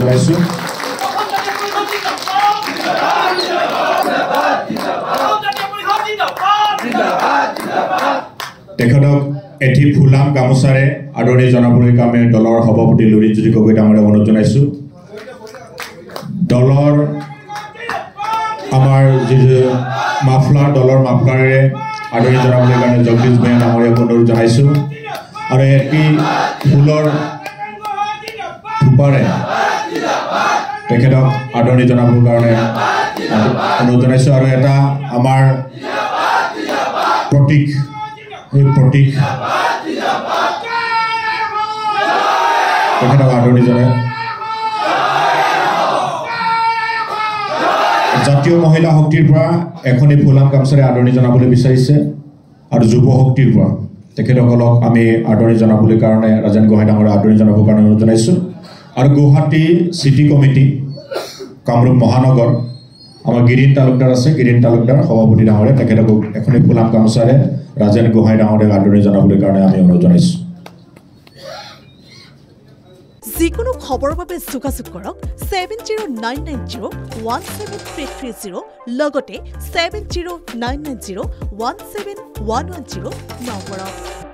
জনাইছো তেখেতক এটি ফুলাম গামোচাৰে আদৰণি জনাবলৈ কামে দলৰ সভাপতি লুৰিণজ্যোতি গগৈ ডাঙৰীয়াক অনুৰোধ জনাইছো দলৰ আমাৰ যি মাফলাৰ দলৰ মাফলাৰে আদৰণি জনাবলৈ কাৰণে জগদীশ ভূঞা ডাঙৰীয়াক অনুৰোধ জনাইছো আৰু এটি ফুলৰ থোপাৰে তেখেতক আদৰণি জনাবৰ কাৰণে অনুৰোধ জনাইছো আৰু এটা আমাৰ প্ৰতীক এই প্ৰতীক তেখেতক আদৰণি জনায় জাতীয় মহিলা শক্তিৰ পৰা এখনি ফুলাম গামোচাৰে আদৰণি জনাবলৈ বিচাৰিছে আৰু যুৱ শক্তিৰ পৰা তেখেতসকলক আমি আদৰণি জনাবলৈ কাৰণে ৰাজেন গোহাঁই ডাঙৰীয়াক আদৰণি জনাবৰ কাৰণে অনুৰোধ জনাইছো আৰু গুৱাহাটী চিটি কমিটি কামৰূপ মহানগৰ আমাৰ গিৰিন তালুকদাৰ আছে গিৰিন তালুকদাৰ সভাপতি ডাঙৰীয়া তেখেতক এখনি ফুলাম গামোচাৰে ৰাজেন গোহাঁই ডাঙৰীয়াক আদৰণি জনাবলৈ কাৰণে আমি অনুৰোধ জনাইছো যিকোনো খবৰৰ বাবে যোগাযোগ কৰক 7099017330 লগতে 7099017110 নম্বৰত